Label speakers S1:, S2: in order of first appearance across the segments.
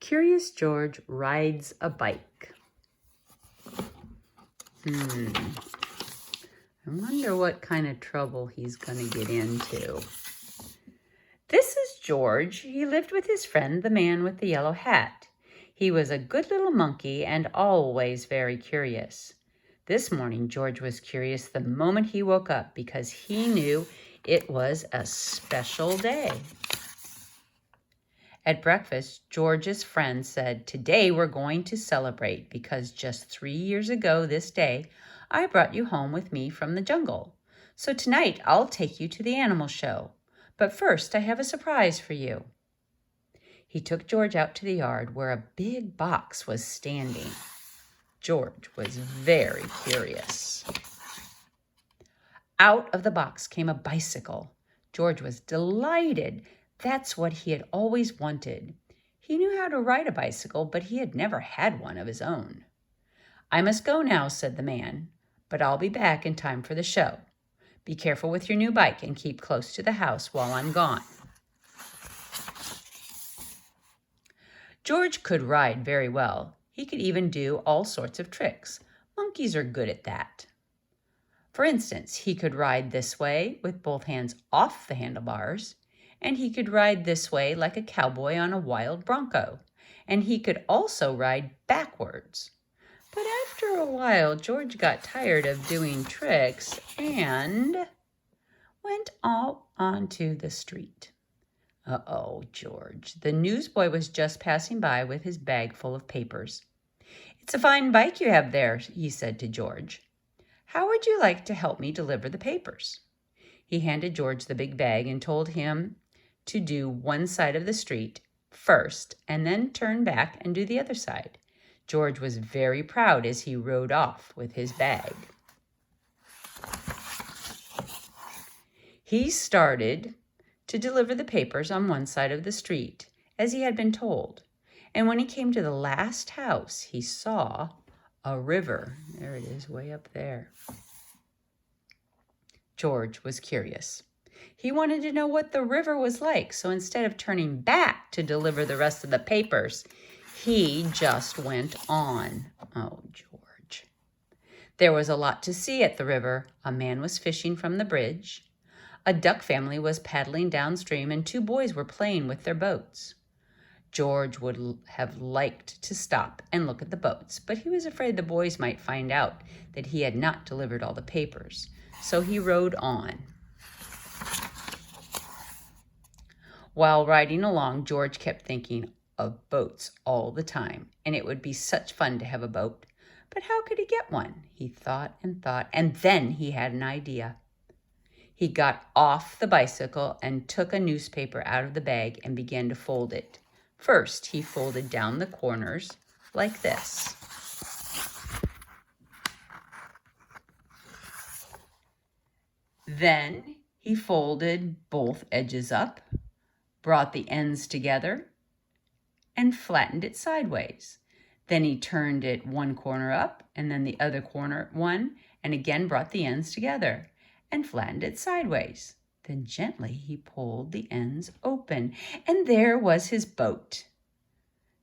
S1: Curious George rides a bike. I wonder what kind of trouble he's going to get into. This is George. He lived with his friend, the man with the yellow hat. He was a good little monkey and always very curious. This morning, George was curious the moment he woke up because he knew it was a special day. At breakfast, George's friend said, "Today we're going to celebrate because just 3 years ago this day, I brought you home with me from the jungle. So tonight I'll take you to the animal show. But first I have a surprise for you." He took George out to the yard where a big box was standing. George was very curious. Out of the box came a bicycle. George was delighted. That's what he had always wanted. He knew how to ride a bicycle, but he had never had one of his own. "I must go now," said the man, "but I'll be back in time for the show. Be careful with your new bike and keep close to the house while I'm gone." George could ride very well. He could even do all sorts of tricks. Monkeys are good at that. For instance, he could ride this way with both hands off the handlebars, and he could ride this way like a cowboy on a wild bronco, and he could also ride backwards. But after a while, George got tired of doing tricks and went out onto the street. Uh-oh, George. The newsboy was just passing by with his bag full of papers. "It's a fine bike you have there," he said to George. "How would you like to help me deliver the papers?" He handed George the big bag and told him to do one side of the street first and then turn back and do the other side. George was very proud as he rode off with his bag. He started to deliver the papers on one side of the street, as he had been told. And when he came to the last house, he saw a river. There it is, way up there. George was curious. He wanted to know what the river was like, so instead of turning back to deliver the rest of the papers, he just went on. Oh, George. There was a lot to see at the river. A man was fishing from the bridge. A duck family was paddling downstream, and 2 boys were playing with their boats. George would have liked to stop and look at the boats, but he was afraid the boys might find out that he had not delivered all the papers, so he rode on. While riding along, George kept thinking of boats all the time, and it would be such fun to have a boat. But how could he get one? He thought, and then he had an idea. He got off the bicycle and took a newspaper out of the bag and began to fold it. First, he folded down the corners like this. Then he folded both edges up, brought the ends together, and flattened it sideways. Then he turned it one corner up and then the other corner one, and again brought the ends together and flattened it sideways. Then gently he pulled the ends open, and there was his boat.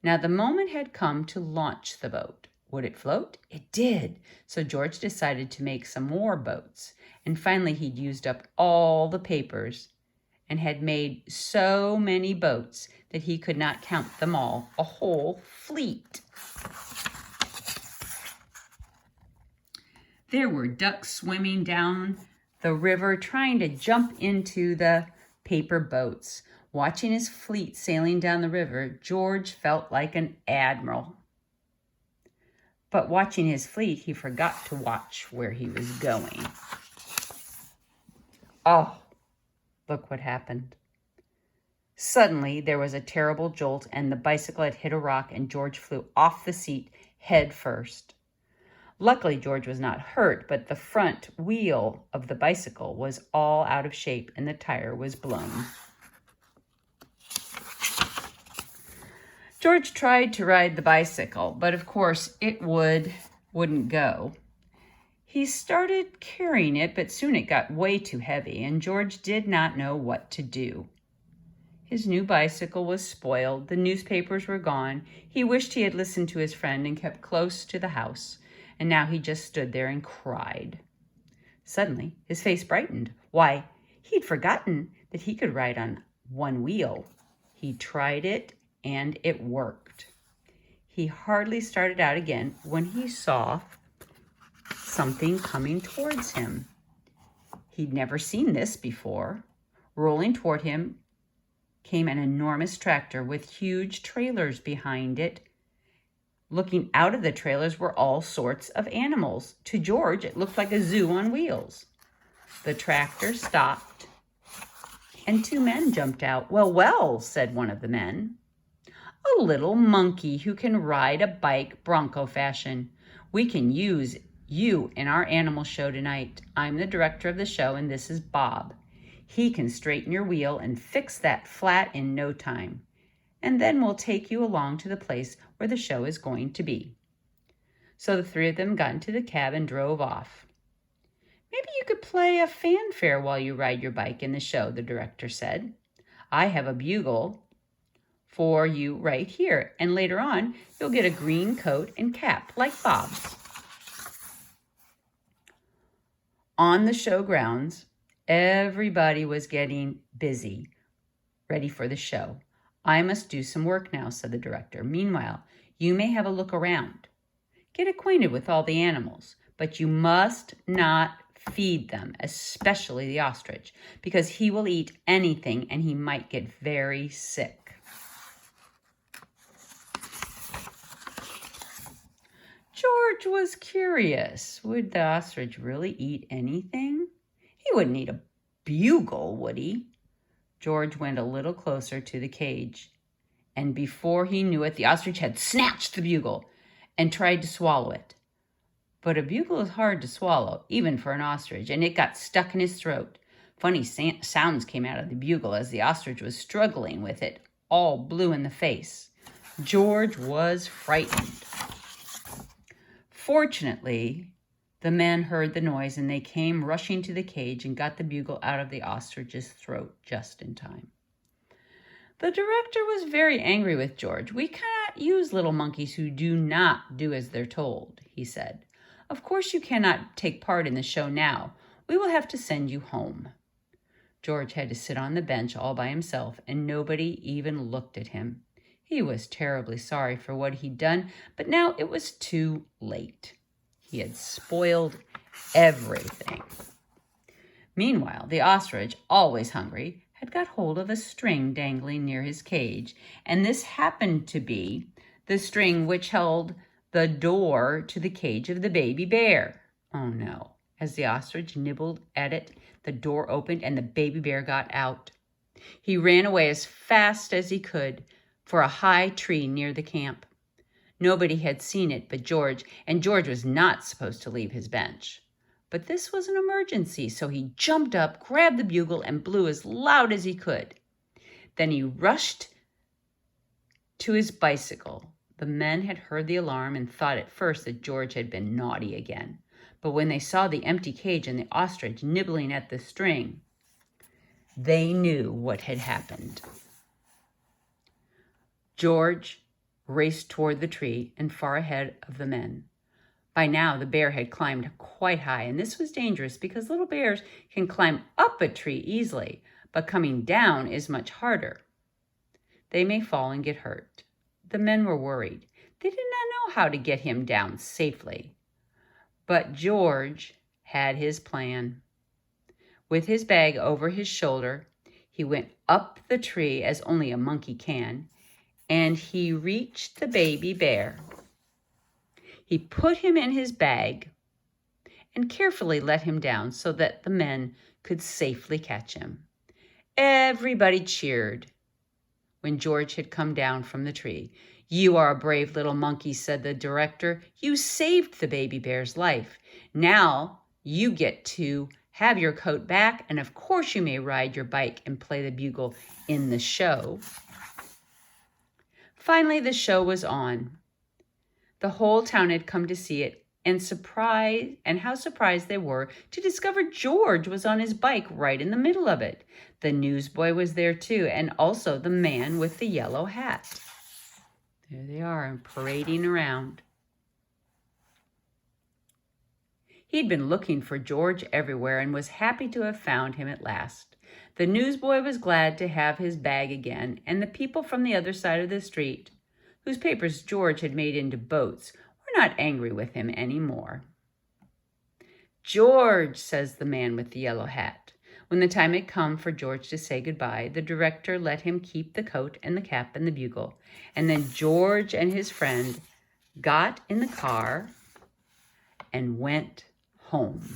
S1: Now the moment had come to launch the boat. Would it float? It did. So George decided to make some more boats, and finally he'd used up all the papers and had made so many boats that he could not count them all, a whole fleet. There were ducks swimming down the river trying to jump into the paper boats. Watching his fleet sailing down the river, George felt like an admiral. But watching his fleet, he forgot to watch where he was going. Oh, look what happened. Suddenly, there was a terrible jolt, and the bicycle had hit a rock, and George flew off the seat head first. Luckily, George was not hurt, but the front wheel of the bicycle was all out of shape, and the tire was blown. George tried to ride the bicycle, but of course it wouldn't go. He started carrying it, but soon it got way too heavy, and George did not know what to do. His new bicycle was spoiled. The newspapers were gone. He wished he had listened to his friend and kept close to the house. And now he just stood there and cried. Suddenly, his face brightened. Why, he'd forgotten that he could ride on one wheel. He tried it, and it worked. He hardly started out again when he saw something coming towards him. He'd never seen this before. Rolling toward him came an enormous tractor with huge trailers behind it. Looking out of the trailers were all sorts of animals. To George, it looked like a zoo on wheels. The tractor stopped, and two men jumped out. "Well, well," said one of the men. "A little monkey who can ride a bike bronco fashion. We can use you in our animal show tonight. I'm the director of the show, and this is Bob. He can straighten your wheel and fix that flat in no time. And then we'll take you along to the place where the show is going to be." So the three of them got into the cab and drove off. "Maybe you could play a fanfare while you ride your bike in the show," the director said. "I have a bugle for you right here, and later on you'll get a green coat and cap like Bob's." On the show grounds, everybody was getting busy, ready for the show. "I must do some work now," said the director. "Meanwhile, you may have a look around. Get acquainted with all the animals, but you must not feed them, especially the ostrich, because he will eat anything and he might get very sick." George was curious. Would the ostrich really eat anything? He wouldn't eat a bugle, would he? George went a little closer to the cage, and before he knew it, the ostrich had snatched the bugle and tried to swallow it. But a bugle is hard to swallow, even for an ostrich, and it got stuck in his throat. Funny sounds came out of the bugle as the ostrich was struggling with it, all blue in the face. George was frightened. Fortunately, the men heard the noise, and they came rushing to the cage and got the bugle out of the ostrich's throat just in time. The director was very angry with George. "We cannot use little monkeys who do not do as they're told," he said. "Of course you cannot take part in the show now. We will have to send you home." George had to sit on the bench all by himself, and nobody even looked at him. He was terribly sorry for what he'd done, but now it was too late. He had spoiled everything. Meanwhile, the ostrich, always hungry, had got hold of a string dangling near his cage, and this happened to be the string which held the door to the cage of the baby bear. Oh no. As the ostrich nibbled at it, the door opened and the baby bear got out. He ran away as fast as he could for a high tree near the camp. Nobody had seen it but George, and George was not supposed to leave his bench. But this was an emergency, so he jumped up, grabbed the bugle, and blew as loud as he could. Then he rushed to his bicycle. The men had heard the alarm and thought at first that George had been naughty again. But when they saw the empty cage and the ostrich nibbling at the string, they knew what had happened. George raced toward the tree and far ahead of the men. By now, the bear had climbed quite high, and this was dangerous because little bears can climb up a tree easily, but coming down is much harder. They may fall and get hurt. The men were worried. They did not know how to get him down safely. But George had his plan. With his bag over his shoulder, he went up the tree as only a monkey can, and he reached the baby bear. He put him in his bag and carefully let him down so that the men could safely catch him. Everybody cheered when George had come down from the tree. "You are a brave little monkey," said the director. "You saved the baby bear's life. Now you get to have your coat back, and of course you may ride your bike and play the bugle in the show." Finally, the show was on. The whole town had come to see it, and how surprised they were to discover George was on his bike right in the middle of it. The newsboy was there too, and also the man with the yellow hat. There they are, parading around. He'd been looking for George everywhere and was happy to have found him at last. The newsboy was glad to have his bag again, and the people from the other side of the street, whose papers George had made into boats, were not angry with him any more. "George," says the man with the yellow hat. When the time had come for George to say goodbye, the director let him keep the coat and the cap and the bugle, and then George and his friend got in the car and went home.